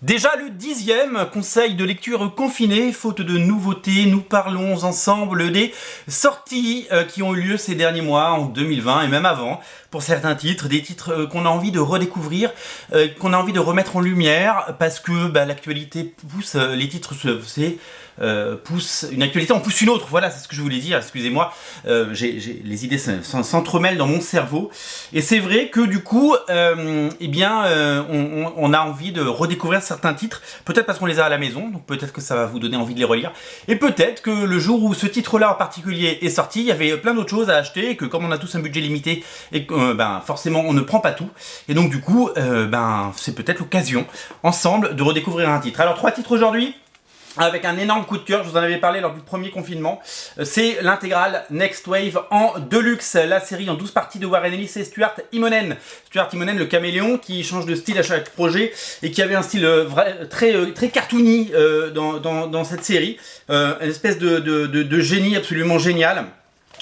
Déjà le 10e conseil de lecture confiné, faute de nouveautés, nous parlons ensemble des sorties qui ont eu lieu ces derniers mois, en 2020 et même avant, pour certains titres, des titres qu'on a envie de redécouvrir, qu'on a envie de remettre en lumière, parce que l'actualité pousse, les titres poussent, une actualité en pousse une autre, voilà, c'est ce que je voulais dire, excusez-moi, les idées s'entremêlent dans mon cerveau, et c'est vrai que du coup, on a envie de redécouvrir certains titres, peut-être parce qu'on les a à la maison, donc peut-être que ça va vous donner envie de les relire, et peut-être que le jour où ce titre-là en particulier est sorti, il y avait plein d'autres choses à acheter, et que comme on a tous un budget limité, et que forcément on ne prend pas tout, et donc du coup, c'est peut-être l'occasion, ensemble, de redécouvrir un titre. Alors 3 titres aujourd'hui, avec un énorme coup de cœur, je vous en avais parlé lors du premier confinement, c'est l'intégrale Next Wave en Deluxe, la série en 12 parties de Warren Ellis et Stuart Immonen. Stuart Immonen, le caméléon, qui change de style à chaque projet et qui avait un style très cartoony dans cette série, une espèce de génie absolument génial.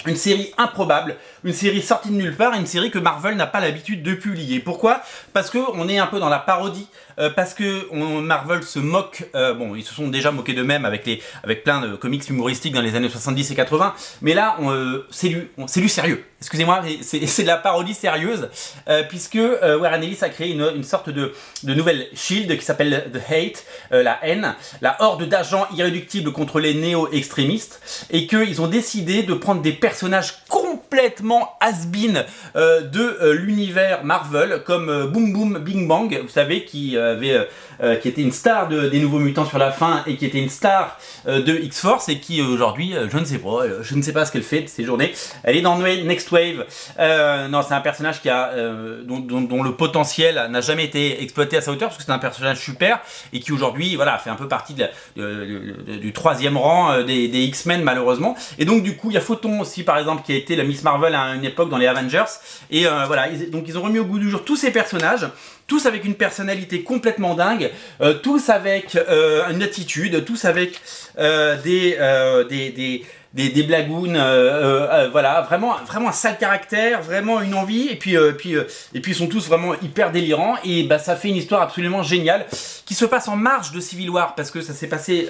Une série improbable, une série sortie de nulle part, une série que Marvel n'a pas l'habitude de publier. Pourquoi ? Parce qu'on est un peu dans la parodie, parce que Marvel se moque, ils se sont déjà moqués d'eux-mêmes avec plein de comics humoristiques dans les années 70 et 80, mais là, c'est du sérieux. Excusez-moi, mais c'est de la parodie sérieuse, puisque Warren Ellis a créé une sorte de nouvelle shield qui s'appelle The Hate, la haine, la horde d'agents irréductibles contre les néo-extrémistes, et qu'ils ont décidé de prendre des personnages complètement has-been de l'univers Marvel, comme Boom Boom Bing Bang, vous savez, qui était une star des Nouveaux Mutants sur la fin et qui était une star de X-Force et qui aujourd'hui, je ne sais pas ce qu'elle fait de ces journées. Elle est dans Next Wave. Non, c'est un personnage dont le potentiel n'a jamais été exploité à sa hauteur, parce que c'est un personnage super et qui aujourd'hui, fait un peu partie du 3e rang des X-Men, malheureusement. Et donc du coup, il y a Photon aussi, par exemple, qui a été la Miss Marvel à une époque dans les Avengers. Et donc ils ont remis au goût du jour tous ces personnages, tous avec une personnalité complètement dingue, tous avec une attitude, tous avec des blagounes, vraiment un sale caractère, vraiment une envie, et puis ils sont tous vraiment hyper délirants, et ça fait une histoire absolument géniale qui se passe en marge de Civil War, parce que ça s'est passé,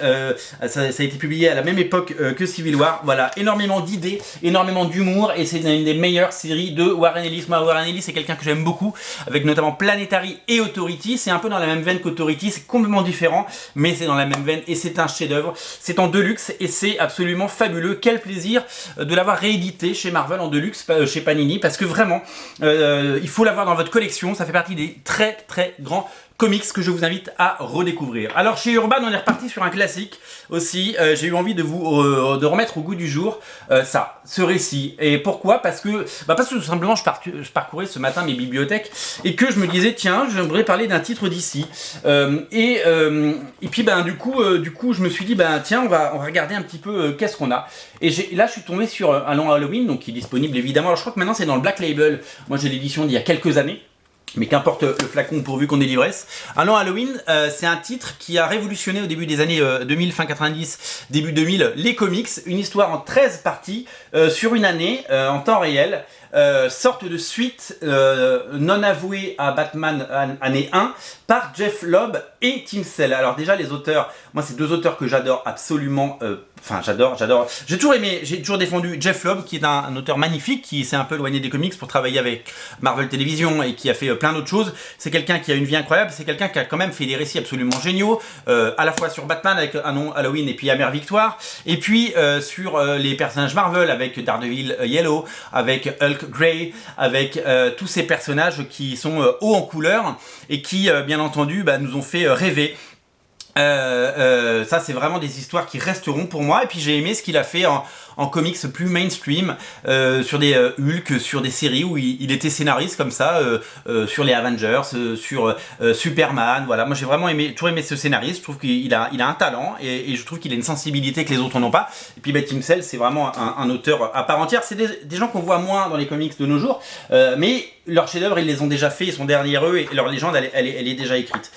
ça a été publié à la même époque que Civil War. Voilà, énormément d'idées, énormément d'humour, et c'est une des meilleures séries de Warren Ellis. Moi, Warren Ellis, c'est quelqu'un que j'aime beaucoup, avec notamment Planetary et Authority. C'est un peu dans la même veine qu'Authority, c'est complètement différent, mais c'est dans la même veine, et c'est un chef-d'œuvre. C'est en Deluxe, et c'est absolument fabuleux. Quel plaisir de l'avoir réédité chez Marvel en Deluxe, chez Panini, parce que vraiment, il faut l'avoir dans votre collection. Ça fait partie des très très grands comics que je vous invite à redécouvrir. Alors chez Urban, on est reparti sur un classique aussi. J'ai eu envie de remettre au goût du jour ce récit. Et pourquoi ? Parce que tout simplement je parcourais ce matin mes bibliothèques et que je me disais, tiens, j'aimerais parler d'un titre d'ici. Et puis du coup je me suis dit, tiens, on va regarder un petit peu qu'est-ce qu'on a. Et là je suis tombé sur un long Halloween, donc qui est disponible évidemment. Alors je crois que maintenant c'est dans le Black Label. Moi j'ai l'édition d'il y a quelques années. Mais qu'importe le flacon pourvu qu'on ait l'ivresse. Un long Halloween, c'est un titre qui a révolutionné au début des années 2000, fin 90, début 2000, les comics. Une histoire en 13 parties sur une année, en temps réel. Sorte de suite non avouée à Batman année 1 par Jeff Lobb et Tim Sale. Alors déjà les auteurs, moi c'est 2 auteurs que j'adore absolument, j'adore. J'ai toujours défendu Jeff Lobb, qui est un auteur magnifique, qui s'est un peu éloigné des comics pour travailler avec Marvel Television et qui a fait plein d'autres choses. C'est quelqu'un qui a une vie incroyable, c'est quelqu'un qui a quand même fait des récits absolument géniaux, à la fois sur Batman avec un nom Halloween et puis Amère Victoire, et puis sur les personnages Marvel avec Daredevil Yellow, avec Hulk Grey, avec tous ces personnages qui sont hauts en couleur et qui bien entendu nous ont fait rêver. Ça c'est vraiment des histoires qui resteront pour moi, et puis j'ai aimé ce qu'il a fait en comics plus mainstream, sur des Hulk, sur des séries où il était scénariste comme ça, sur les Avengers, sur Superman. Voilà, moi j'ai vraiment toujours aimé ce scénariste. Je trouve qu'il a un talent, et je trouve qu'il a une sensibilité que les autres n'ont pas. Et puis Tim Sale, c'est vraiment un auteur à part entière. C'est des gens qu'on voit moins dans les comics de nos jours, mais leurs chefs-d'œuvre, ils les ont déjà fait, ils sont derrière eux, et leur légende, elle est déjà écrite.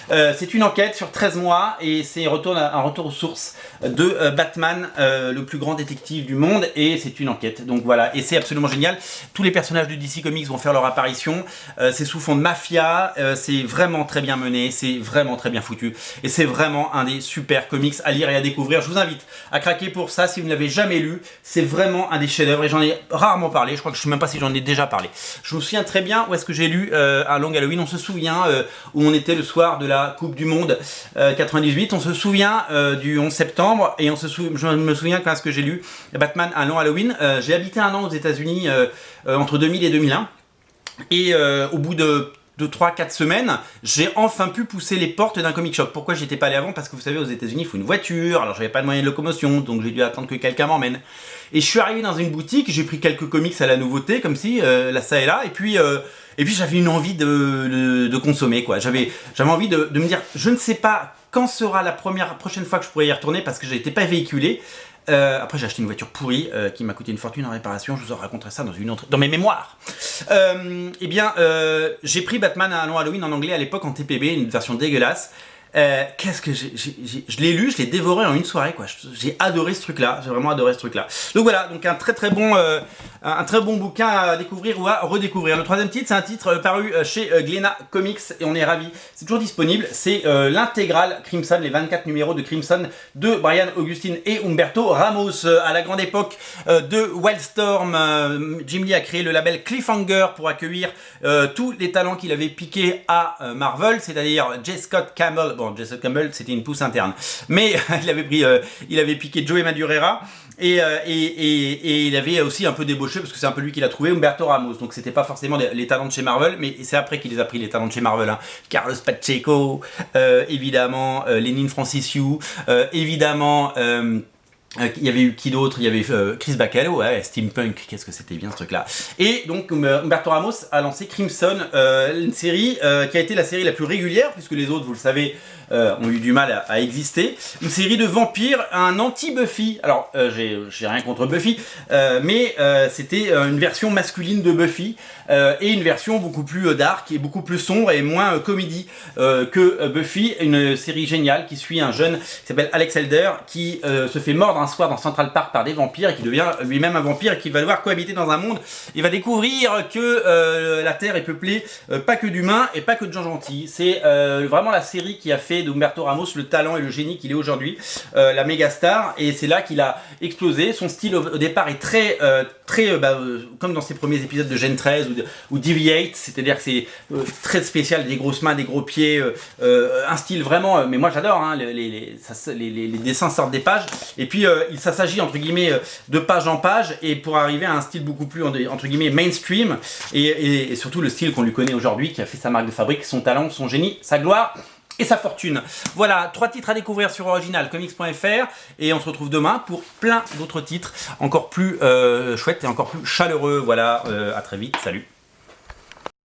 C'est une enquête sur 13 mois et c'est un retour aux sources de Batman, le plus grand détective du monde, et c'est une enquête. Donc voilà, et c'est absolument génial. Tous les personnages de DC Comics vont faire leur apparition. C'est sous fond de mafia, c'est vraiment très bien mené, c'est vraiment très bien foutu, et c'est vraiment un des super comics à lire et à découvrir. Je vous invite à craquer pour ça si vous ne l'avez jamais lu. C'est vraiment un des chefs-d'œuvre et j'en ai rarement parlé. Je crois que je ne sais même pas si j'en ai déjà parlé. Je me souviens très bien où est-ce que j'ai lu un Long Halloween. On se souvient où on était le soir de la Coupe du Monde 98. On se souvient du 11 septembre et je me souviens quand est-ce que j'ai lu Batman un Long Halloween. J'ai habité un an aux États-Unis entre 2000 et 2001 et au bout de 3-4 semaines, j'ai enfin pu pousser les portes d'un comic shop. Pourquoi j'y étais pas allé avant? Parce que vous savez, aux États-Unis, il faut une voiture, alors j'avais pas de moyen de locomotion, donc j'ai dû attendre que quelqu'un m'emmène. Et je suis arrivé dans une boutique, j'ai pris quelques comics à la nouveauté, comme si, là, ça et là, et puis j'avais une envie de consommer, quoi. J'avais envie de me dire, je ne sais pas quand sera la prochaine fois que je pourrais y retourner, parce que je n'étais pas véhiculé. Après j'ai acheté une voiture pourrie qui m'a coûté une fortune en réparation, je vous en raconterai ça dans mes mémoires. J'ai pris Batman à un long Halloween en anglais à l'époque en TPB, une version dégueulasse. Qu'est-ce que je l'ai lu, je l'ai dévoré en une soirée, quoi. J'ai adoré ce truc là, j'ai vraiment adoré ce truc là. Donc voilà, donc un très bon bouquin à découvrir ou à redécouvrir. Le troisième titre, c'est un titre paru chez Glénat Comics et on est ravis, c'est toujours disponible. C'est l'intégrale Crimson, les 24 numéros de Crimson de Brian Augustine et Humberto Ramos. À la grande époque de Wildstorm, Jim Lee a créé le label Cliffhanger pour accueillir tous les talents qu'il avait piqués à Marvel, c'est-à-dire J. Scott Campbell. Bon, J. Scott Campbell, c'était une pousse interne, mais il avait piqué Joey Madureira et il avait aussi un peu débauché parce que c'est un peu lui qui l'a trouvé, Humberto Ramos. Donc c'était pas forcément les talents de chez Marvel, mais c'est après qu'il les a pris, les talents de chez Marvel. Hein. Carlos Pacheco, évidemment, Lénine Francissiou, évidemment. Il y avait eu qui d'autre? Il y avait Chris Bacalo, ouais, Steampunk, qu'est-ce que c'était bien ce truc là. Et donc Humberto Ramos a lancé Crimson, une série qui a été la série la plus régulière, puisque les autres, vous le savez, ont eu du mal à exister. Une série de vampires, un anti-Buffy. Alors j'ai rien contre Buffy, mais c'était une version masculine de Buffy, et une version beaucoup plus dark et beaucoup plus sombre et moins comédie que Buffy. Une série géniale qui suit un jeune qui s'appelle Alex Elder qui se fait mordre un soir dans Central Park par des vampires et qui devient lui-même un vampire et qui va devoir cohabiter dans un monde. Il va découvrir que la Terre est peuplée pas que d'humains et pas que de gens gentils. C'est vraiment la série qui a fait d'Humberto Ramos le talent et le génie qu'il est aujourd'hui, la méga star, et c'est là qu'il a explosé. Son style au départ est très comme dans ses premiers épisodes de Gen 13 ou Deviate, c'est-à-dire que c'est très spécial, des grosses mains, des gros pieds, un style vraiment, mais moi j'adore, hein, les dessins sortent des pages, et puis ça s'agit entre guillemets de page en page, et pour arriver à un style beaucoup plus entre guillemets mainstream, et surtout le style qu'on lui connaît aujourd'hui, qui a fait sa marque de fabrique, son talent, son génie, sa gloire et sa fortune. Voilà, 3 titres à découvrir sur originalcomics.fr et on se retrouve demain pour plein d'autres titres encore plus chouettes et encore plus chaleureux. Voilà, à très vite, salut.